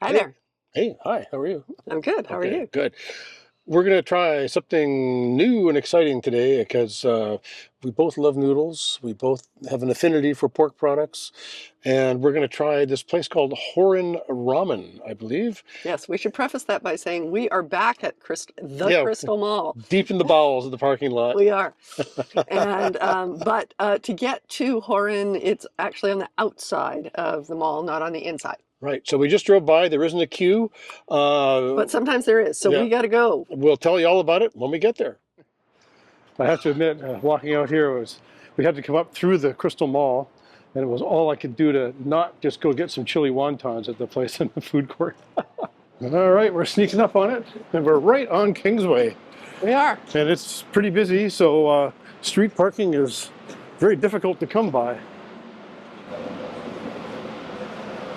Hi Hey, there. hey, hi, how are you? I'm good. How are Okay, you? good. We're going to try something new and exciting today because we both love noodles. We both have an affinity for pork products. And we're going to try this place called Horin Ramen, I believe. Yes, we should preface that by saying we are back at the Yeah, Crystal Mall. deep in the bowels of the parking lot. We are. And but to get to Horin, it's actually on the outside of the mall, not on the inside. Right, so we just drove by. There isn't a queue. But sometimes there is, so Yeah, we got to go. we'll tell you all about it when we get there. I have to admit, walking out here we had to come up through the Crystal Mall, and it was all I could do to not just go get some chili wontons at the place in the food court. All right, we're sneaking up on it, and we're right on Kingsway, We are. and it's pretty busy, so street parking is very difficult to come by.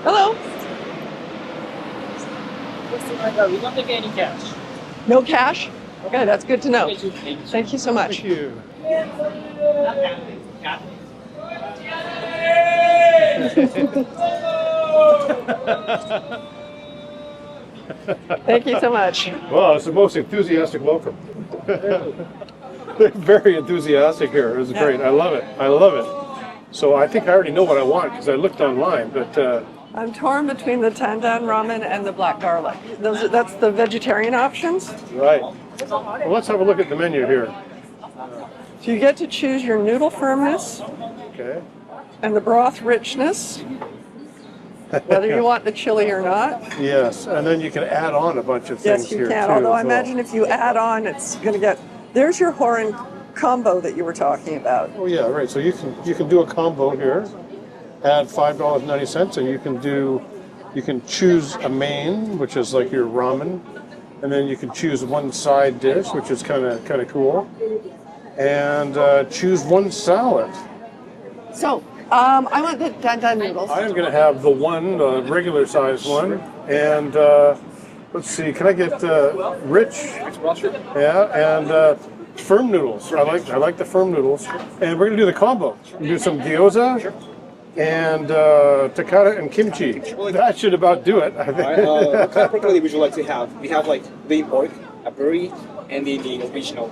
Hello. We don't take any cash. No cash? Okay, that's good to know. Thank you. Thank you so much. Thank you. Thank you so much. Well, it's the most enthusiastic welcome. They're very enthusiastic here. It was great. I love it. I love it. So I think I already know what I want because I looked online, but I'm torn between the Downtown Ramen and the black garlic. That's the vegetarian options. right. Well, let's have a look at the menu here. So you get to choose your noodle firmness Okay. and the broth richness, whether you want the chili or not. Yes, and then you can add on a bunch of things Yes, you here can. too. Although I as well. imagine if you add on, it's going to get. There's your Horin combo that you were talking about. Oh yeah, right. So you can do a combo here, add $5.90, and you can choose a main, which is like your ramen, and then you can choose one side dish, which is kind of cool, and choose one salad. So I want the dandan noodles. I am going to have the one, regular size one, and let's see, can I get rich? Yeah, and firm noodles. I like the firm noodles, and we're going to do the combo. We'll do some gyoza and Takana and Kimchi. That should about do it, I think. What kind of pork would you like to have? We have like lean pork, a burry, and the original.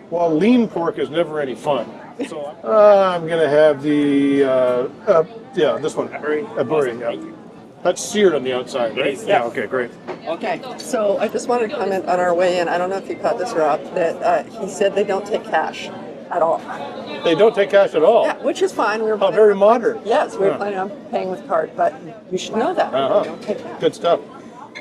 Well, lean pork is never any fun. So I'm going to have the, this one. A burry, yeah. That's seared on the outside, right? Yeah, okay, great. Okay, so I just wanted to comment on our way in. I don't know if you caught this, Rob, that he said they don't take cash at all. They don't take cash at all. Yeah, which is fine. We were Oh, very modern. Yes, we were Yeah. planning on paying with card, but you should know that. Uh-huh. They don't take cash. Good stuff.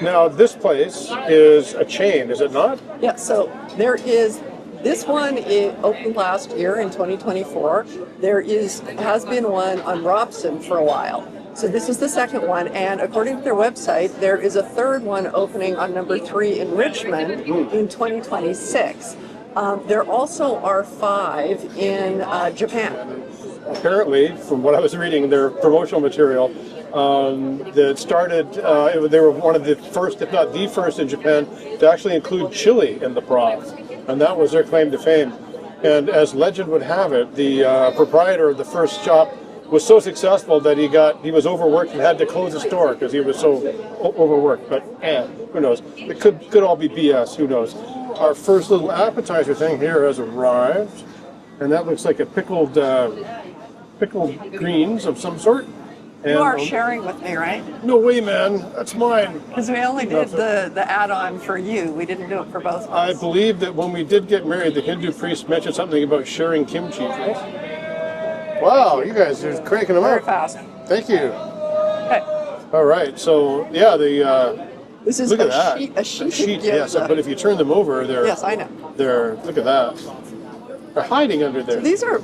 Now, this place is a chain, is it not? Yeah, so there is, this one opened last year in 2024. There has been one on Robson for a while. So this is the second one, and according to their website, there is a third one opening on number 3 in Richmond in 2026. There also are 5 in Japan. Apparently, from what I was reading, their promotional material, that started, they were one of the first, if not the first in Japan, to actually include chili in the broth. And that was their claim to fame. And as legend would have it, the proprietor of the first shop was so successful that he was overworked and had to close the store because he was so overworked. But who knows? It could all be BS. Who knows? Our first little appetizer thing here has arrived, and that looks like a pickled greens of some sort. And, You are sharing with me, right? No way, man. That's mine. Because we only did the add-on for you. We didn't do it for both of I us. believe that when we did get married, the Hindu priest mentioned something about sharing kimchi. Wow, you guys are cranking them Very out. fast. Thank you. Okay. All right, so yeah, This is look at a that. sheet. A sheet. Sheet, yes, but if you turn them over, Yes, I know. look at that. They're hiding under there. These are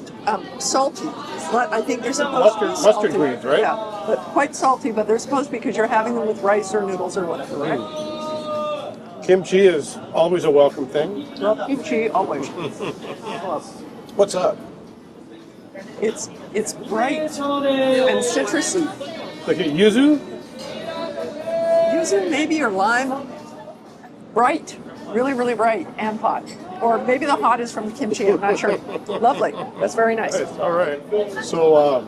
salty. But I think they're supposed to be Mustard salty. greens, right? Yeah, but quite salty. But they're supposed to be because you're having them with rice or noodles or whatever, right? Kimchi is always a welcome thing. Well, kimchi always. What's up? It's bright and citrusy. Like a yuzu? Yuzu maybe or lime. Bright, really, really bright and hot. Or maybe the hot is from the kimchi. I'm not sure. Lovely. That's very nice. All right. So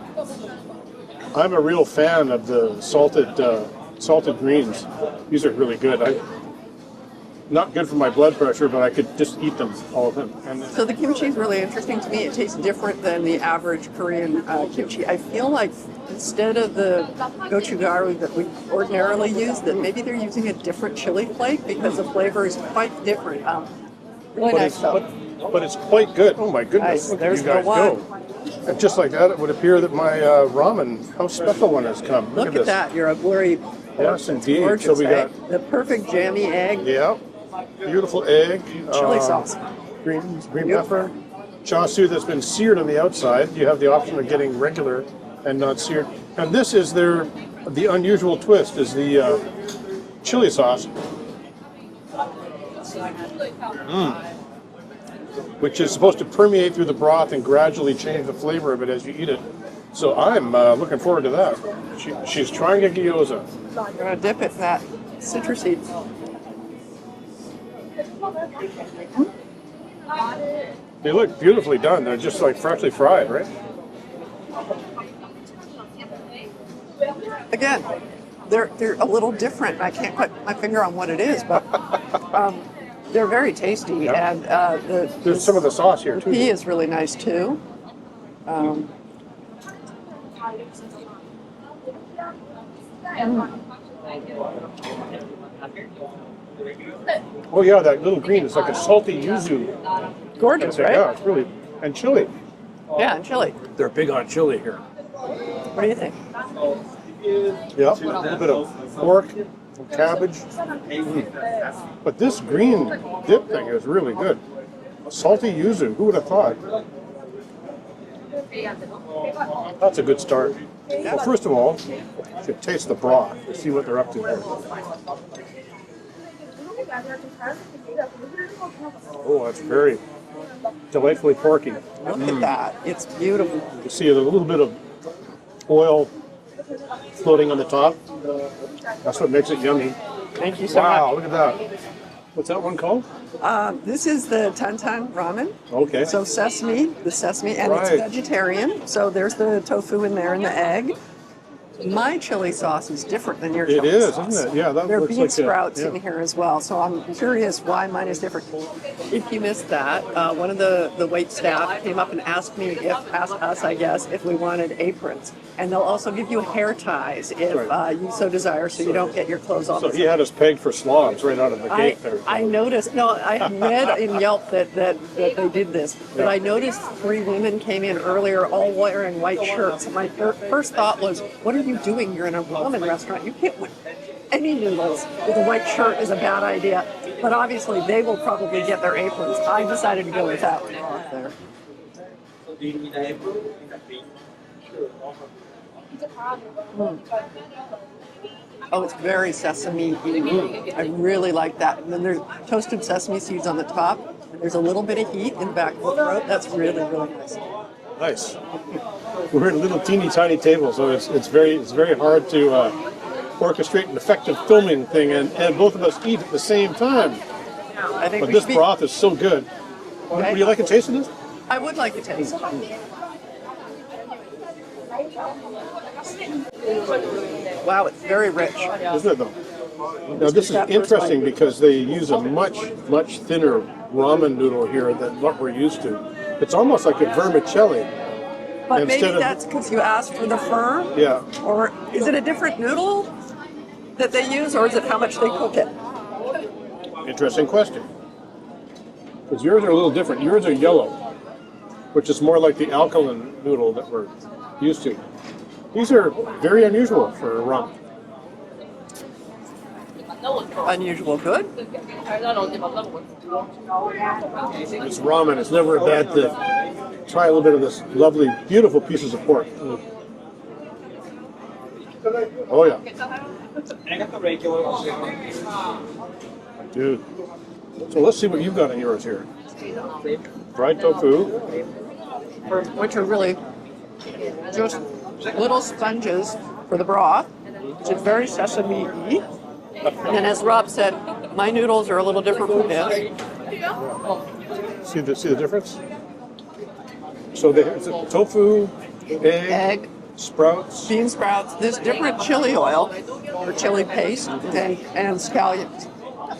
I'm a real fan of the salted salted greens. These are really good. Not good for my blood pressure, but I could just eat them, all of them. And So the kimchi is really interesting to me. It tastes different than the average Korean kimchi. I feel like instead of the gochugaru that we ordinarily use, that maybe they're using a different chili flake because the flavor is quite different. Really but nice it's, though. but it's quite good. Oh my goodness! Nice. Look There's at you guys the one. go. And just like that, it would appear that my ramen house special one has come. Look at this. that. You're a blurry. Yes, indeed. Gorgeous, So we right? got The perfect jammy egg. yeah, beautiful egg, Chili sauce. green Yep. pepper, chasu that's been seared on the outside. You have the option of getting regular and not seared. And this is the unusual twist is the chili sauce, which is supposed to permeate through the broth and gradually change the flavor of it as you eat it. So I'm looking forward to that. She's trying a gyoza. You're going to dip it in that citrusy. They look beautifully done. They're just like freshly fried, right? Again, they're a little different. I can't put my finger on what it is, but they're very tasty. Yeah. And There's some of the sauce here the too. pea is really nice too. Oh yeah, that little green is like a salty yuzu. Gorgeous, Yeah, right? it's really and chili. Yeah, and chili. They're big on chili here. What do you think? Yeah, a little bit of pork, some cabbage. But this green dip thing is really good. Salty yuzu, who would have thought? That's a good start. Well, first of all, you should taste the broth to see what they're up to here. Oh, that's very delightfully porky. Look at that. It's beautiful. You see a little bit of oil floating on the top. That's what makes it yummy. Thank you so Wow, much. look at that. What's that one called? This is the Downtown Ramen. Okay. So sesame, and Right. it's vegetarian. So there's the tofu in there and the egg. My chili sauce is different than your It chili is, sauce. isn't it? Yeah, that there are looks bean like sprouts yeah. in here as well. So I'm curious why mine is different. If you missed that, one of the wait staff came up and asked us, I guess, if we wanted aprons. And they'll also give you hair ties if you so desire, so you don't get your clothes off. So he had us pegged for slobs right out of the gate there. I noticed, no, I read in Yelp that they did this, but Yeah. I noticed 3 women came in earlier all wearing white shirts. My first thought was, what are you doing? You're in a ramen restaurant. You can't wear any noodles with a white shirt is a bad idea. But obviously they will probably get their aprons. I decided to go without there. Oh, it's very sesame-y. I really like that. And then there's toasted sesame seeds on the top. And there's a little bit of heat in the back of the throat. That's really, really nice. Nice. We're at a little teeny tiny table, so it's very hard to orchestrate an effective filming thing, and both of us eat at the same time. I think But we this should be- broth is so good. Okay. Would you like a taste of this? I would like a taste. Wow, it's very rich. Isn't it though? Now this is interesting because they use a much thinner ramen noodle here than what we're used to. It's almost like a vermicelli. But maybe Instead of- that's because you asked for the fur? Yeah. Or is it a different noodle that they use, or is it how much they cook it? Interesting question. Because yours are a little different. Yours are yellow, which is more like the alkaline noodle that we're used to. These are very unusual for ramen. Unusual good. This ramen is never a bad thing. Try a little bit of this lovely, beautiful pieces of pork. Oh yeah. Dude. So let's see what you've got in yours here. Fried tofu. Which are really just little sponges for the broth, which is very sesame-y. And then as Rob said, my noodles are a little different from his. See the difference? So it's tofu, egg, sprouts. bean sprouts. There's different chili oil or chili paste and scallions.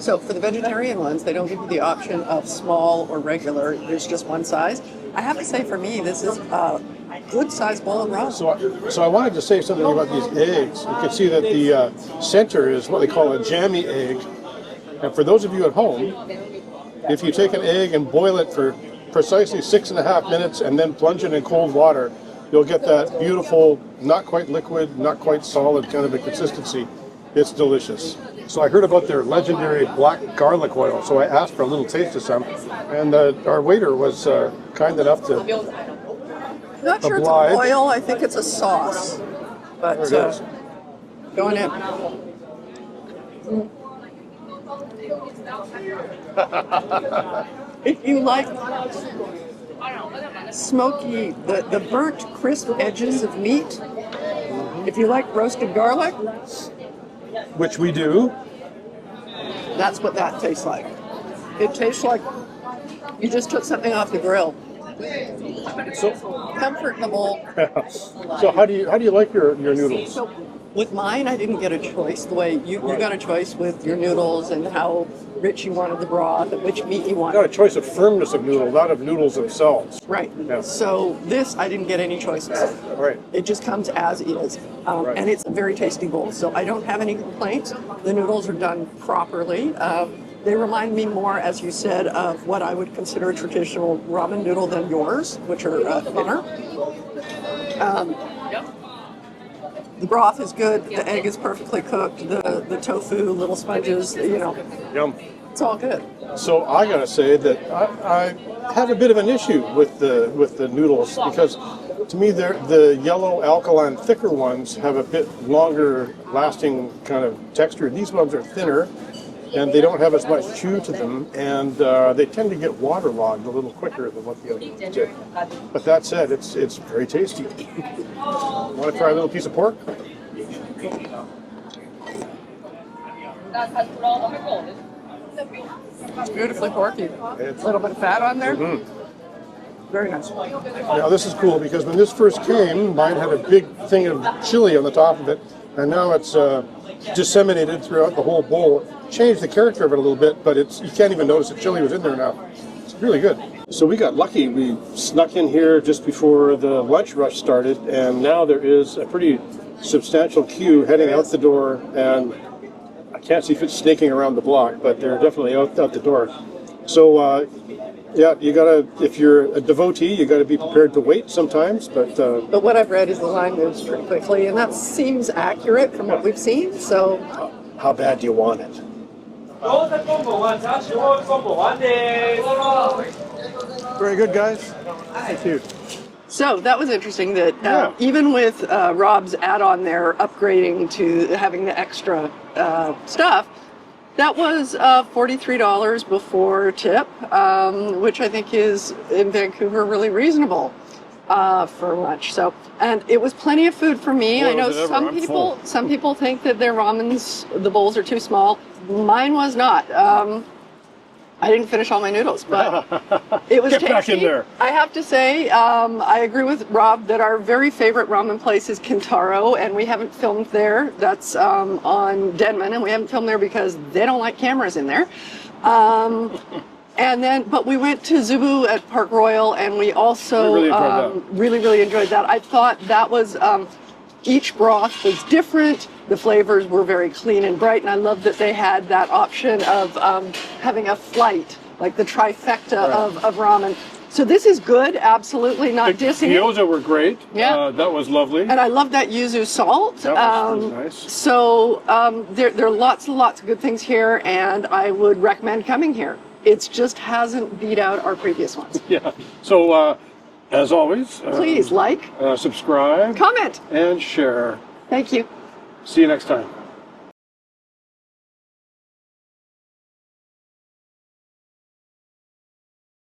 So for the vegetarian ones, they don't give you the option of small or regular. There's just one size. I have to say, for me, this is a good sized bowl of ramen. So I wanted to say something about these eggs. You can see that the center is what they call a jammy egg. And for those of you at home, if you take an egg and boil it for precisely 6.5 minutes and then plunge it in cold water, you'll get that beautiful, not quite liquid, not quite solid kind of a consistency. It's delicious. So I heard about their legendary black garlic oil, so I asked for a little taste of some, and our waiter was kind enough to I'm not sure oblige. it's oil. I think it's a sauce. But There it is. going in. If you like smoky, the burnt, crisp edges of meat, if you like roasted garlic, Which we do. that's what that tastes like. It tastes like you just took something off the grill. So, Comfortable. so how do you like your noodles? So with mine, I didn't get a choice. The way you got a choice with your noodles and how rich you wanted the broth and which meat you Got wanted. a choice of firmness of noodle, not of noodles themselves. Right. Yeah. So this, I didn't get any choices. Right. It just comes as is. Right. And it's a very tasty bowl. So I don't have any complaints. The noodles are done properly. They remind me more, as you said, of what I would consider a traditional ramen noodle than yours, which are thinner. The broth is good. The egg is perfectly cooked. The tofu, little sponges, Yum. it's all good. So I gotta say that I have a bit of an issue with the noodles because to me the yellow alkaline thicker ones have a bit longer lasting kind of texture. These ones are thinner and they don't have as much chew to them, and they tend to get waterlogged a little quicker than what the other ones did. But that said, it's very tasty. Want to try a little piece of pork? It's beautifully porky. It's- A little bit of fat on there. Mhm. Very nice. Now this is cool because when this first came, mine had a big thing of chili on the top of it, and now it's disseminated throughout the whole bowl. Changed the character of it a little bit, but you can't even notice that chili was in there now. It's really good. So we got lucky. We snuck in here just before the lunch rush started, and now there is a pretty substantial queue heading out the door, and I can't see if it's snaking around the block, but they're definitely out the door. So yeah, you gotta, if you're a devotee, you gotta be prepared to wait sometimes, but But what I've read is the line moves pretty quickly, and that seems accurate from what we've seen. So how bad do you want it? Gyoza Combo 1, Gyoza Combo 1 です。 Very good, guys. Thank you. So that was interesting that Yeah. even with Rob's add-on there, upgrading to having the extra stuff, that was $43 before tip, which I think is in Vancouver really reasonable for lunch. So, and it was plenty of food for me. Well, I know was it ever? I'm full. some people think that their ramens, the bowls are too small. Mine was not. I didn't finish all my noodles, but it was Get tasty. back in there. I have to say, I agree with Rob that our very favorite ramen place is Kintaro, and we haven't filmed there. That's on Denman, and we haven't filmed there because they don't like cameras in there. But we went to Zubu at Park Royal, and we also We really enjoyed that. really enjoyed that. I thought that was each broth was different. The flavors were very clean and bright, and I love that they had that option of having a flight, like the trifecta of ramen. So this is good, absolutely not dissing it. Gyoza were great. Yeah. That was lovely. And I love that yuzu salt. That was really nice. So there are lots and lots of good things here, and I would recommend coming here. It just hasn't beat out our previous ones. Yeah. So, as always, Please like, subscribe, comment. and share. Thank you. See you next time.